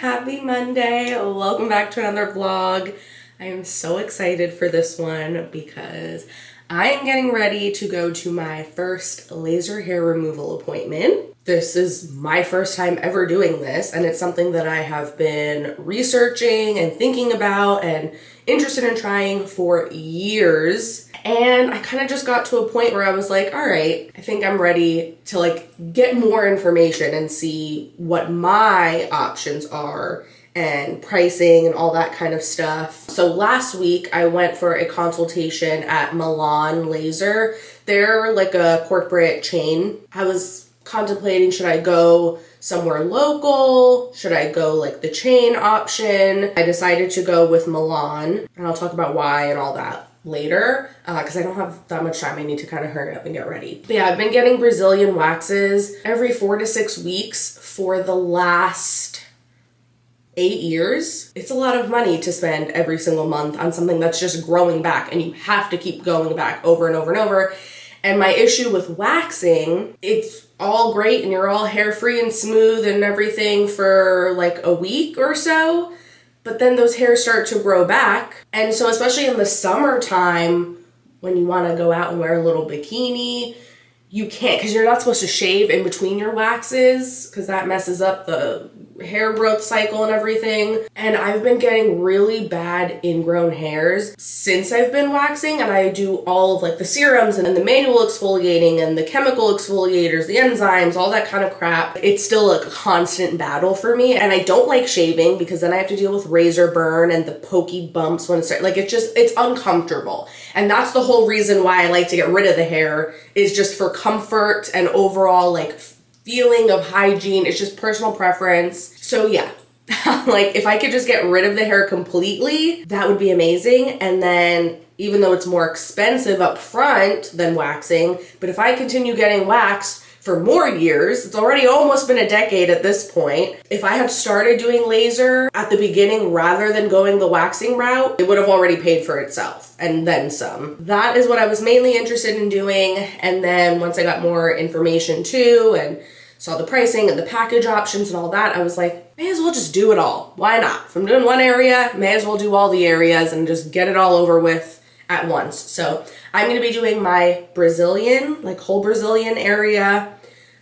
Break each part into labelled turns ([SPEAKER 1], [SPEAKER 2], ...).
[SPEAKER 1] Happy Monday. Welcome back to another vlog. I am so excited for this one because I am getting ready to go to my first laser hair removal appointment. This is my first time ever doing this, and it's something that I have been researching and thinking about and interested in trying for years. And I kind of just got to a point where I was like, all right, I think I'm ready to get more information and see what my options are and pricing and all that kind of stuff. So last week I went for a consultation at Milan Laser. They're like a corporate chain. I was contemplating, should I go somewhere local? Should I go like the chain option? I decided to go with Milan, and I'll talk about why and all that later because I don't have that much time. I need to kind of hurry up and get ready. But yeah, I've been getting Brazilian waxes every 4 to 6 weeks for the last 8 years. It's a lot of money to spend every single month on something that's just growing back, and you have to keep going back over and over and over. And my issue with waxing, it's all great and you're all hair free and smooth and everything for like a week or so, but then those hairs start to grow back. And so especially in the summertime, when you want to go out and wear a little bikini, you can't, because you're not supposed to shave in between your waxes because that messes up the hair growth cycle and everything. And I've been getting really bad ingrown hairs since I've been waxing, and I do all of like the serums and the manual exfoliating and the chemical exfoliators, the enzymes, all that kind of crap. It's still like a constant battle for me, and I don't like shaving because then I have to deal with razor burn and the pokey bumps when it's it's uncomfortable. And that's the whole reason why I like to get rid of the hair, is just for comfort and overall feeling of hygiene. It's just personal preference. So yeah, if I could just get rid of the hair completely, that would be amazing. And then even though it's more expensive up front than waxing, but if I continue getting waxed for more years, it's already almost been a decade at this point. If I had started doing laser at the beginning rather than going the waxing route, it would have already paid for itself and then some. That is what I was mainly interested in doing. And then once I got more information too and saw the pricing and the package options and all that, I was like, may as well just do it all. Why not? If I'm doing one area, may as well do all the areas and just get it all over with at once. So I'm going to be doing my Brazilian, whole Brazilian area,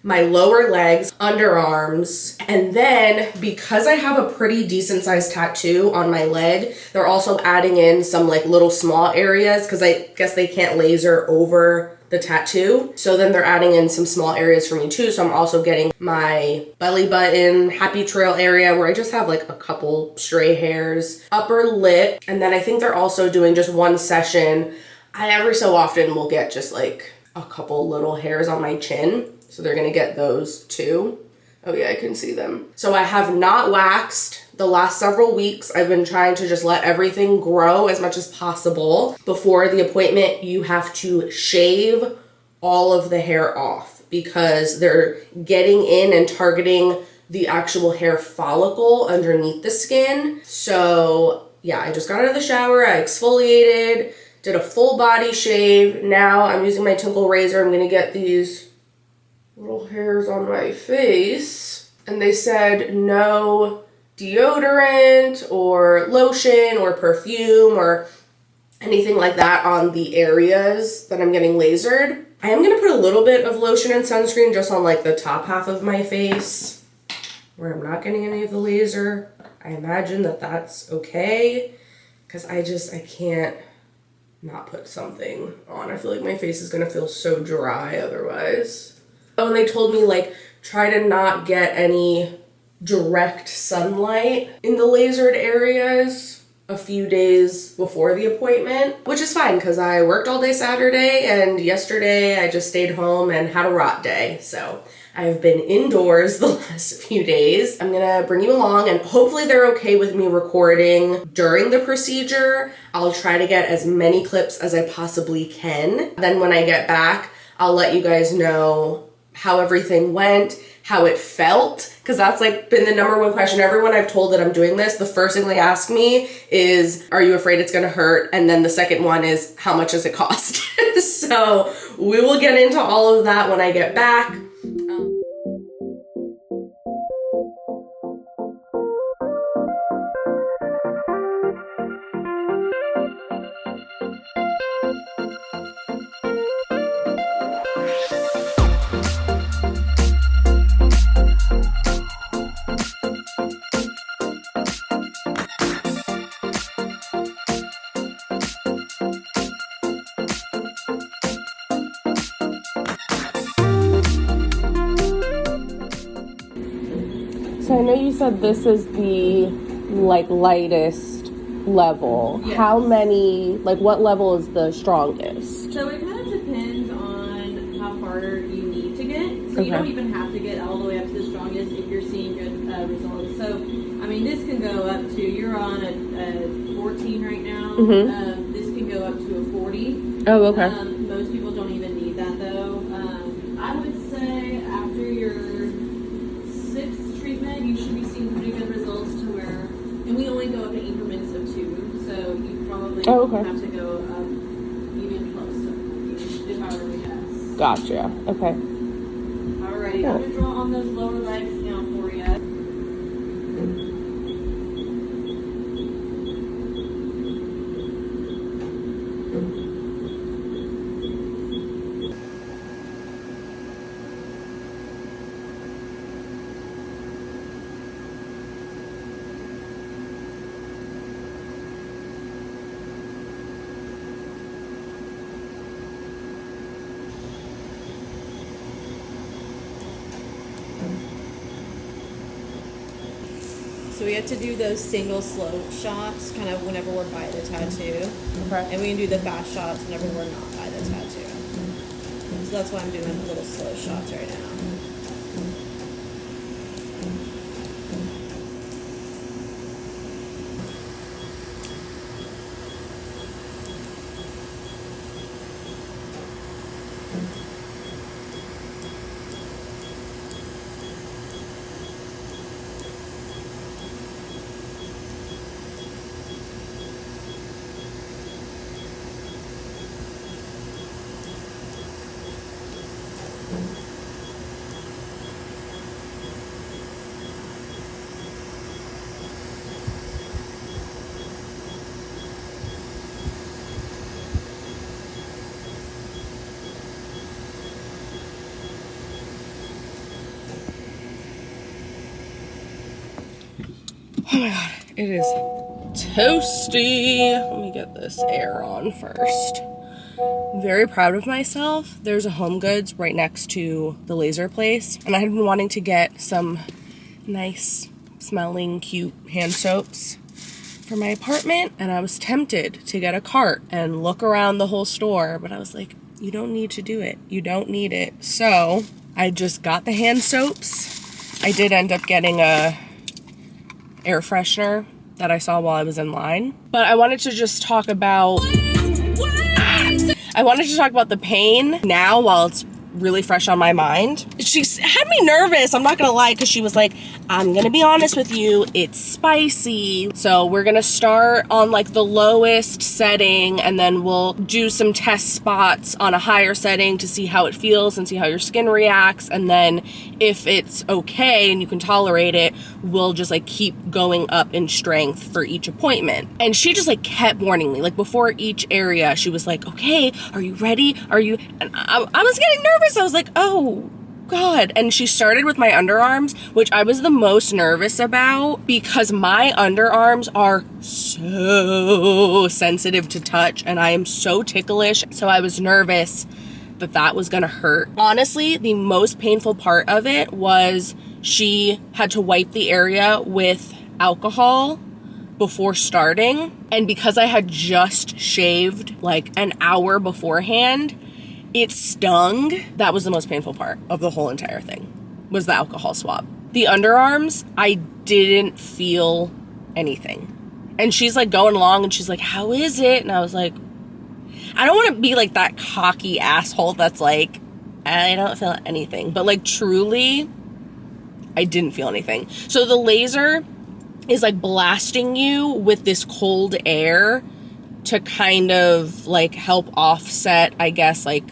[SPEAKER 1] my lower legs, underarms, and then because I have a pretty decent sized tattoo on my leg, they're also adding in some little small areas because I guess they can't laser over the tattoo. So then they're adding in some small areas for me too. So I'm also getting my belly button, happy trail area where I just have a couple stray hairs, upper lip, and then I think they're also doing just one session. I every so often will get just a couple little hairs on my chin. So they're gonna get those too. Oh yeah, I can see them. So I have not waxed the last several weeks. I've been trying to just let everything grow as much as possible. Before the appointment, you have to shave all of the hair off because they're getting in and targeting the actual hair follicle underneath the skin. So yeah, I just got out of the shower, I exfoliated, did a full body shave. Now I'm using my tinkle razor. I'm gonna get these little hairs on my face, and they said no deodorant or lotion or perfume or anything like that on the areas that I'm getting lasered. I am gonna put a little bit of lotion and sunscreen just on the top half of my face where I'm not getting any of the laser. I imagine that that's okay because I can't not put something on. I feel like my face is gonna feel so dry otherwise. Oh, and they told me try to not get any direct sunlight in the lasered areas a few days before the appointment, which is fine because I worked all day Saturday and yesterday I just stayed home and had a rot day. So I've been indoors the last few days. I'm gonna bring you along and hopefully they're okay with me recording during the procedure. I'll try to get as many clips as I possibly can. Then when I get back, I'll let you guys know how everything went, how it felt, because that's been the number one question. Everyone I've told that I'm doing this, the first thing they ask me is, are you afraid it's gonna hurt? And then the second one is, how much does it cost? So we will get into all of that when I get back. So I know you said this is the like lightest level.
[SPEAKER 2] Yes.
[SPEAKER 1] How many, like what level is the strongest?
[SPEAKER 2] So it kind of depends on how far you need to get. So you don't even have to get all the way up to the strongest if you're seeing good results. So, I mean, this can go up to, you're on a 14 right now. This can go up to a 40.
[SPEAKER 1] Oh, okay.
[SPEAKER 2] Most people don't even need that though. I would say after your 6th treatment, you should be seeing pretty good results to where, and we only go up in increments of 2, so you probably have to go up even close to if I were to guess.
[SPEAKER 1] Gotcha. Okay.
[SPEAKER 2] Alrighty, I'm gonna draw on those lower legs now for you. So we have to do those single slow shots kind of whenever we're by the tattoo.
[SPEAKER 1] Okay.
[SPEAKER 2] And we can do the fast shots whenever we're not by the tattoo. So that's why I'm doing the little slow shots right now.
[SPEAKER 1] Oh my god, it is toasty. Let me get this air on first. I'm very proud of myself. There's a Home Goods right next to the laser place, and I had been wanting to get some nice smelling cute hand soaps for my apartment, and I was tempted to get a cart and look around the whole store, but I was like, you don't need to do it. You don't need it. So I just got the hand soaps. I did end up getting a air freshener that I saw while I was in line. But I wanted to just talk about the pain now while it's really fresh on my mind. She had me nervous, I'm not gonna lie, because she was like, I'm gonna be honest with you, it's spicy. So we're gonna start on like the lowest setting, and then we'll do some test spots on a higher setting to see how it feels and see how your skin reacts. And then if it's okay and you can tolerate it, we'll just like keep going up in strength for each appointment. And she just like kept warning me, like before each area, she was like, okay, are you ready? Are you? And I was getting nervous. I was like, oh God. And she started with my underarms, which I was the most nervous about because my underarms are so sensitive to touch and I am so ticklish. So I was nervous that that was gonna hurt. Honestly, the most painful part of it was she had to wipe the area with alcohol before starting. And because I had just shaved like an hour beforehand, it stung. That was the most painful part of the whole entire thing, was the alcohol swab. The underarms, I didn't feel anything. And she's like going along and she's like, how is it? And I was like, I don't want to be like that cocky asshole that's like, I don't feel anything. But like truly, I didn't feel anything. So the laser is like blasting you with this cold air to kind of like help offset, I guess, like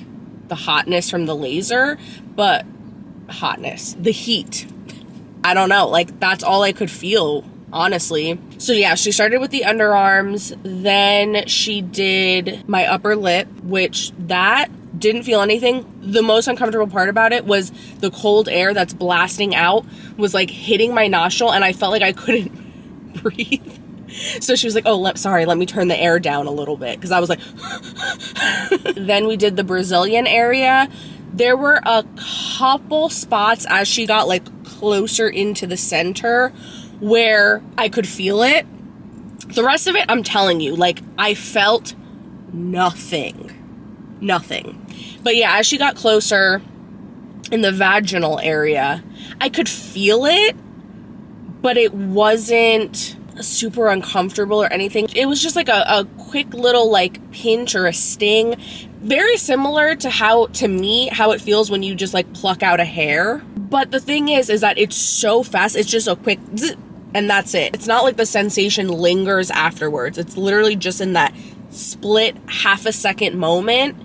[SPEAKER 1] the hotness from the laser, but the heat. I don't know, like that's all I could feel, honestly. So yeah, she started with the underarms, then she did my upper lip, which that didn't feel anything. The most uncomfortable part about it was the cold air that's blasting out was like hitting my nostril and I felt like I couldn't breathe. So she was like, oh, let me turn the air down a little bit. Because I was like, then we did the Brazilian area. There were a couple spots as she got like closer into the center where I could feel it. The rest of it, I'm telling you, like, I felt nothing. But yeah, as she got closer in the vaginal area, I could feel it, but it wasn't super uncomfortable or anything. It was just like a quick little like pinch or a sting. Very similar to how it feels when you just like pluck out a hair. But the thing is that it's so fast. It's just a quick zzz, and that's it. It's not like the sensation lingers afterwards. It's literally just in that split half a second moment.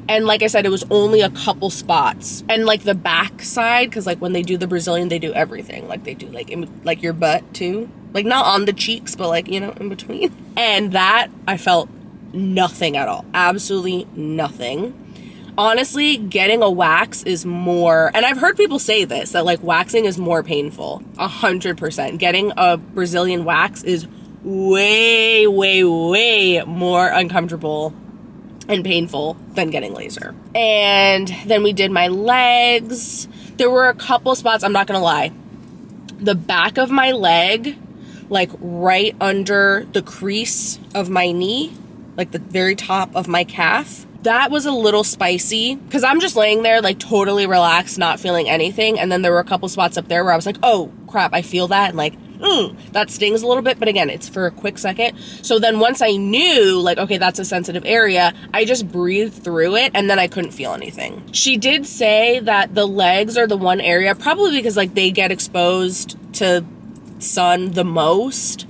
[SPEAKER 1] And like I said, it was only a couple spots. And like the back side, because like when they do the Brazilian, they do everything. Like they do like your butt too. Like not on the cheeks, but like, you know, in between. And that, I felt nothing at all. Absolutely nothing. Honestly, getting a wax is more, and I've heard people say this, that like waxing is more painful. 100%. Getting a Brazilian wax is way, way, way more uncomfortable and painful than getting laser. And then we did my legs. There were a couple spots, I'm not gonna lie. The back of my leg, like right under the crease of my knee, like the very top of my calf, that was a little spicy because I'm just laying there like totally relaxed, not feeling anything. And then there were a couple spots up there where I was like, oh crap, I feel that. And like, that stings a little bit. But again, it's for a quick second. So then once I knew like, okay, that's a sensitive area, I just breathed through it and then I couldn't feel anything. She did say that the legs are the one area, probably because like they get exposed to sun the most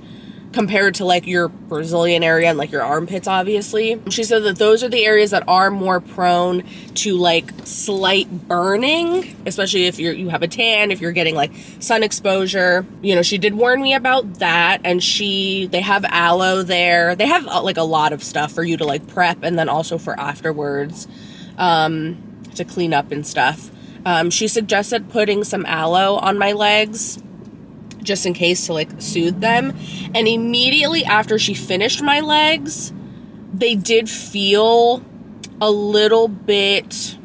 [SPEAKER 1] compared to like your Brazilian area and like your armpits, obviously. She said that those are the areas that are more prone to like slight burning, especially if you have a tan, if you're getting like sun exposure. You know, she did warn me about that. And they have aloe there. They have like a lot of stuff for you to like prep and then also for afterwards to clean up and stuff. She suggested putting some aloe on my legs just in case to like soothe them. And immediately after she finished my legs, they did feel a little bit,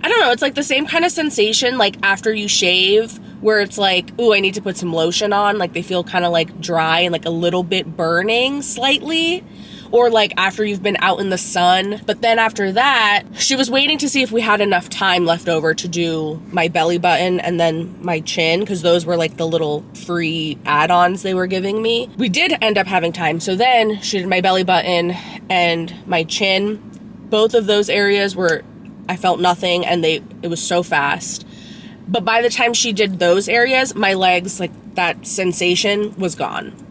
[SPEAKER 1] I don't know, it's like the same kind of sensation like after you shave where it's like, ooh, I need to put some lotion on. Like they feel kind of like dry and like a little bit burning slightly. Or like after you've been out in the sun. But then after that, she was waiting to see if we had enough time left over to do my belly button and then my chin, because those were like the little free add-ons they were giving me. We did end up having time. So then she did my belly button and my chin. Both of those areas I felt nothing, and it was so fast. But by the time she did those areas, my legs, like that sensation was gone.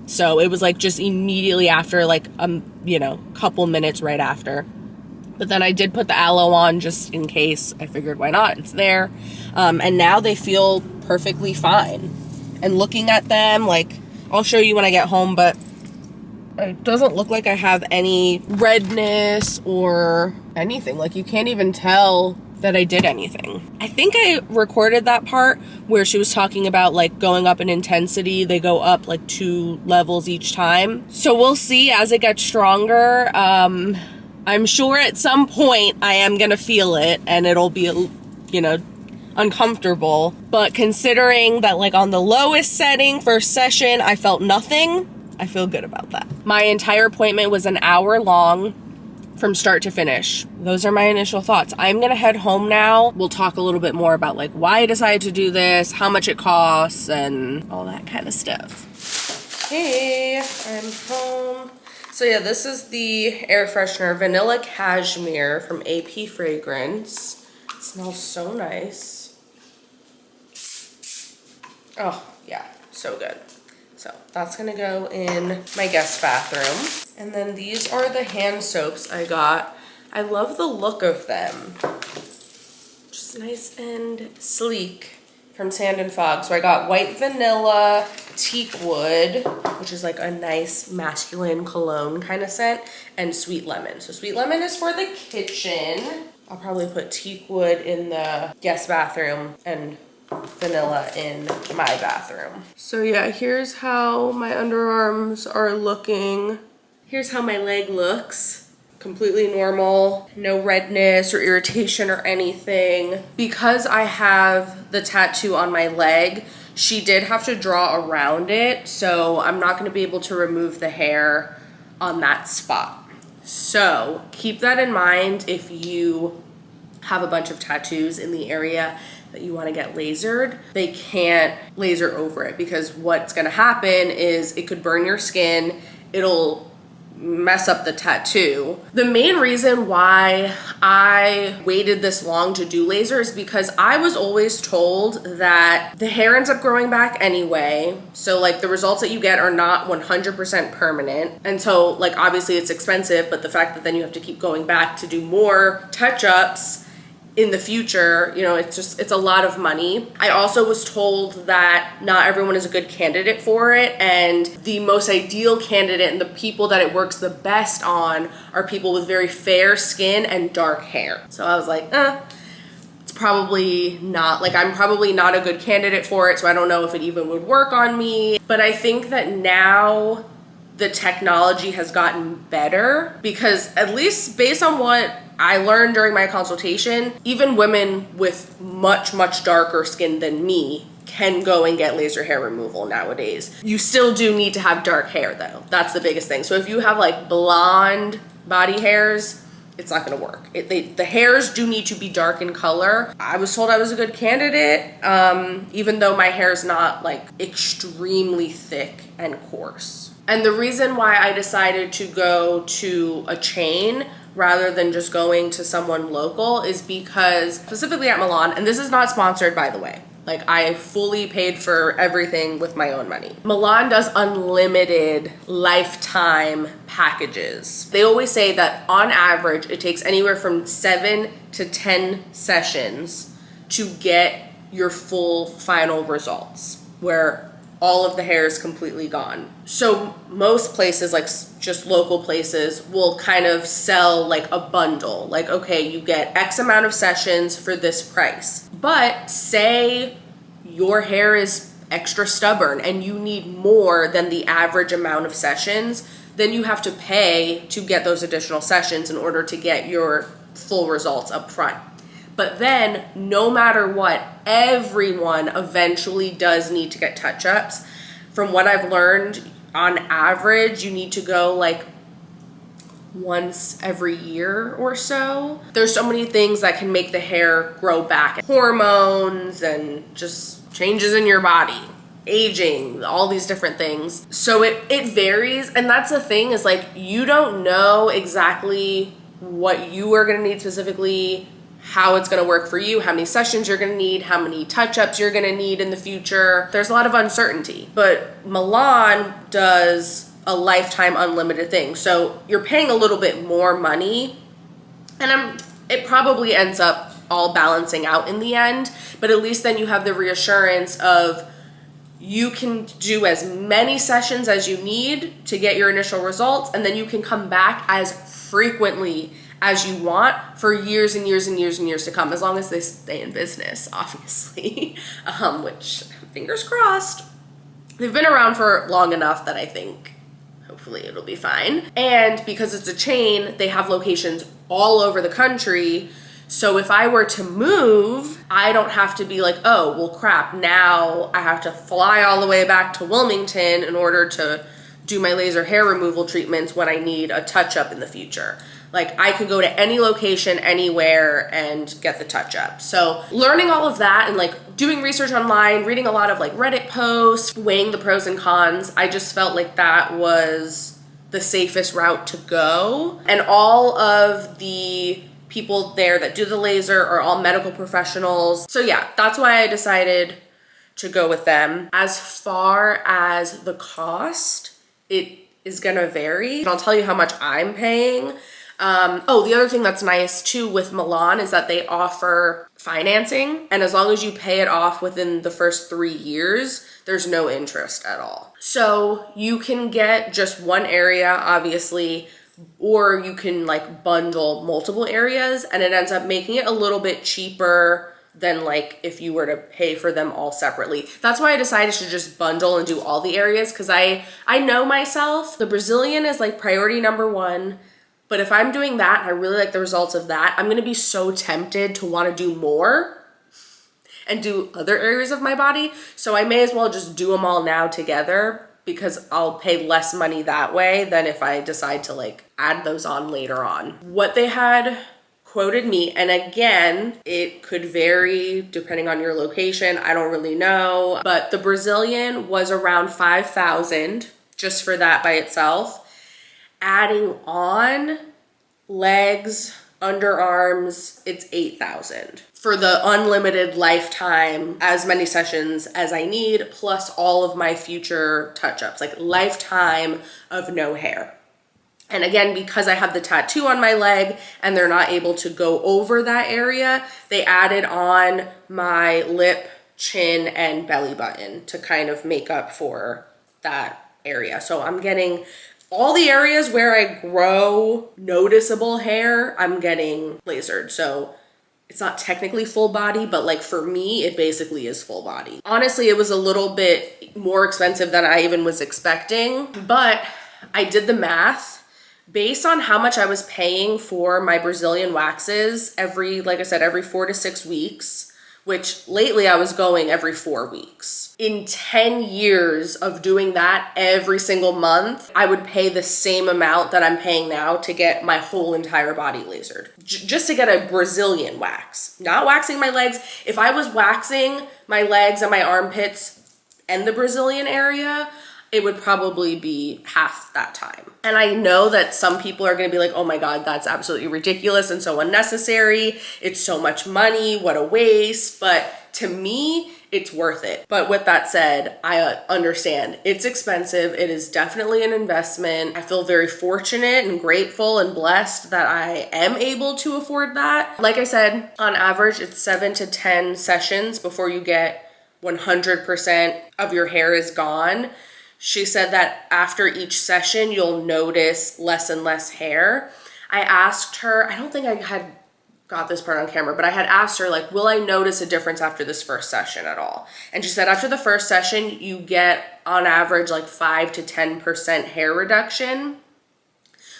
[SPEAKER 1] So it was like just immediately after, like, couple minutes right after. But then I did put the aloe on just in case. I figured, why not? It's there. And now they feel perfectly fine. And looking at them, like, I'll show you when I get home, but it doesn't look like I have any redness or anything. Like, you can't even tell that I did anything. I think I recorded that part where she was talking about like going up in intensity. They go up like 2 levels each time. So we'll see as it gets stronger. I'm sure at some point I am gonna feel it and it'll be, uncomfortable. But considering that like on the lowest setting first session, I felt nothing, I feel good about that. My entire appointment was an hour long from start to finish. Those are my initial thoughts. I'm gonna head home now. We'll talk a little bit more about like why I decided to do this, how much it costs, and all that kind of stuff. Hey, I'm home. So yeah, this is the air freshener, Vanilla Cashmere from AP Fragrance. It smells so nice. Oh yeah, so good. So that's gonna go in my guest bathroom. And then these are the hand soaps I got. I love the look of them. Just nice and sleek from Sand and Fog. So I got white vanilla, teak wood, which is like a nice masculine cologne kind of scent, and sweet lemon. So sweet lemon is for the kitchen. I'll probably put teak wood in the guest bathroom and vanilla in my bathroom. So yeah, here's how my underarms are looking. Here's how my leg looks completely normal, no redness or irritation or anything. Because I have the tattoo on my leg, she did have to draw around it, so I'm not going to be able to remove the hair on that spot. So keep that in mind if you have a bunch of tattoos in the area that you want to get lasered. They can't laser over it, because what's going to happen is it could burn your skin, it'll mess up the tattoo. The main reason why I waited this long to do laser is because I was always told that the hair ends up growing back anyway. So like the results that you get are not 100% permanent. And so like obviously it's expensive, but the fact that then you have to keep going back to do more touch-ups in the future, you know, it's a lot of money. I also was told that not everyone is a good candidate for it, and the most ideal candidate and the people that it works the best on are people with very fair skin and dark hair. So I was like, it's probably not, like I'm probably not a good candidate for it, so I don't know if it even would work on me. But I think that now the technology has gotten better, because at least based on what I learned during my consultation, even women with much, much darker skin than me can go and get laser hair removal nowadays. You still do need to have dark hair though. That's the biggest thing. So if you have like blonde body hairs, it's not gonna work. The hairs do need to be dark in color. I was told I was a good candidate, even though my hair is not like extremely thick and coarse. And the reason why I decided to go to a chain rather than just going to someone local is because, specifically at Milan, and this is not sponsored by the way, like I fully paid for everything with my own money. Milan does unlimited lifetime packages. They always say that on average, it takes anywhere from 7 to 10 sessions to get your full final results, where all of the hair is completely gone. So most places, like just local places, will kind of sell like a bundle. Like, okay, you get X amount of sessions for this price. But say your hair is extra stubborn and you need more than the average amount of sessions, then you have to pay to get those additional sessions in order to get your full results up front. But then, no matter what, everyone eventually does need to get touch-ups. From what I've learned, on average, you need to go like once every year or so. There's so many things that can make the hair grow back. Hormones and just changes in your body, aging, all these different things. So it varies, and that's the thing, is like you don't know exactly what you are gonna need specifically, how it's gonna work for you, how many sessions you're gonna need, how many touch-ups you're gonna need in the future. There's a lot of uncertainty. But Milan does a lifetime unlimited thing. So you're paying a little bit more money, and it probably ends up all balancing out in the end, but at least then you have the reassurance of you can do as many sessions as you need to get your initial results, and then you can come back as frequently as you want for years and years and years and years to come, as long as they stay in business, obviously, which fingers crossed. They've been around for long enough that I think hopefully it'll be fine. And because it's a chain, they have locations all over the country. So if I were to move, I don't have to be like, oh, well crap, now I have to fly all the way back to Wilmington in order to do my laser hair removal treatments when I need a touch-up in the future. Like I could go to any location, anywhere, and get the touch-up. So learning all of that and like doing research online, reading a lot of like Reddit posts, weighing the pros and cons, I just felt like that was the safest route to go. And all of the people there that do the laser are all medical professionals. So yeah, that's why I decided to go with them. As far as the cost, it is gonna vary. And I'll tell you how much I'm paying. The other thing that's nice too with Milan is that they offer financing, and as long as you pay it off within the first 3 years, there's no interest at all. So you can get just one area, obviously, or you can like bundle multiple areas, and it ends up making it a little bit cheaper than like if you were to pay for them all separately. That's why I decided to just bundle and do all the areas, because I know myself, the Brazilian is like priority number 1. But if I'm doing that and I really like the results of that, I'm gonna be so tempted to wanna do more and do other areas of my body. So I may as well just do them all now together, because I'll pay less money that way than if I decide to like add those on later on. What they had quoted me, and again, it could vary depending on your location, I don't really know, but the Brazilian was around 5,000 just for that by itself. Adding on legs, underarms, it's 8,000 for the unlimited lifetime, as many sessions as I need, plus all of my future touch-ups, like lifetime of no hair. And again, because I have the tattoo on my leg and they're not able to go over that area, they added on my lip, chin, and belly button to kind of make up for that area. So I'm getting all the areas where I grow noticeable hair, I'm getting lasered. So it's not technically full body, but like for me, it basically is full body. Honestly, it was a little bit more expensive than I even was expecting, but I did the math based on how much I was paying for my Brazilian waxes like I said, every 4 to 6 weeks, which lately I was going every 4 weeks. In 10 years of doing that every single month, I would pay the same amount that I'm paying now to get my whole entire body lasered. Just to get a Brazilian wax, not waxing my legs. If I was waxing my legs and my armpits and the Brazilian area, it would probably be half that time. And I know that some people are gonna be like, oh my God, that's absolutely ridiculous and so unnecessary. It's so much money, what a waste. But to me, it's worth it. But with that said, I understand it's expensive. It is definitely an investment. I feel very fortunate and grateful and blessed that I am able to afford that. Like I said, on average, it's 7 to 10 sessions before you get 100% of your hair is gone. She said that after each session, you'll notice less and less hair. I asked her, I don't think I had got this part on camera, but I had asked her, like, will I notice a difference after this first session at all? And she said after the first session, you get on average like 5 to 10% hair reduction,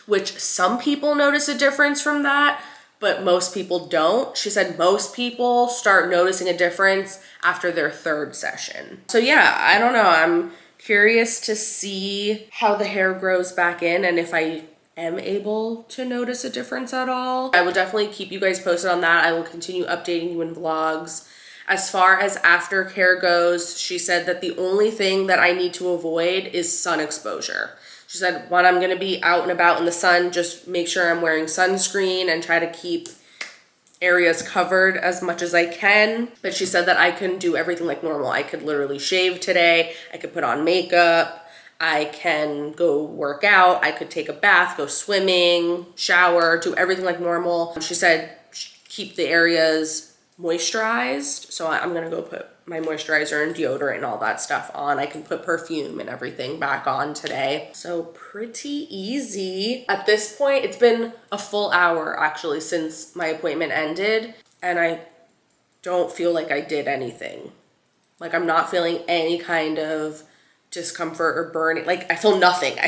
[SPEAKER 1] which some people notice a difference from that, but most people don't. She said most people start noticing a difference after their third session. So yeah, I don't know. I'm curious to see how the hair grows back in and if I am able to notice a difference at all. I will definitely keep you guys posted on that. I will continue updating you in vlogs. As far as aftercare goes, she said that the only thing that I need to avoid is sun exposure. She said when I'm gonna be out and about in the sun, just make sure I'm wearing sunscreen and try to keep areas covered as much as I can. But she said that I can do everything like normal. I could literally shave today. I could put on makeup. I can go work out. I could take a bath, go swimming, shower, do everything like normal. She said keep the areas moisturized. So I'm gonna go put my moisturizer and deodorant and all that stuff on. I can put perfume and everything back on today. So pretty easy. At this point, it's been a full hour actually since my appointment ended, and I don't feel like I did anything. Like I'm not feeling any kind of discomfort or burning. Like I feel nothing.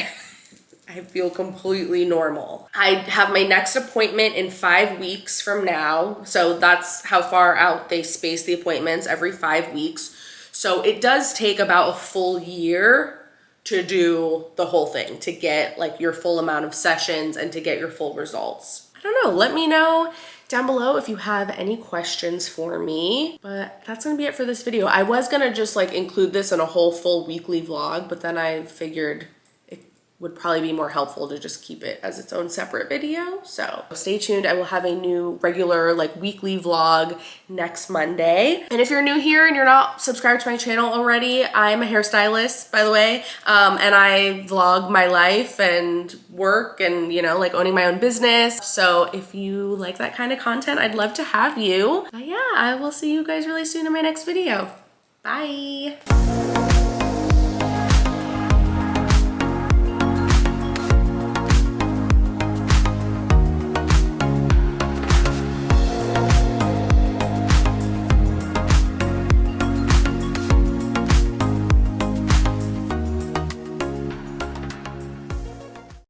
[SPEAKER 1] I feel completely normal. I have my next appointment in 5 weeks from now. So that's how far out they space the appointments, every 5 weeks. So it does take about a full year to do the whole thing, to get like your full amount of sessions and to get your full results. I don't know, let me know down below if you have any questions for me, but that's gonna be it for this video. I was gonna just like include this in a whole full weekly vlog, but then I figured would probably be more helpful to just keep it as its own separate video. So stay tuned. I will have a new regular like weekly vlog next Monday. And if you're new here and you're not subscribed to my channel already, I'm a hairstylist, by the way. And I vlog my life and work and, you know, like owning my own business. So if you like that kind of content, I'd love to have you. But yeah, I will see you guys really soon in my next video. Bye.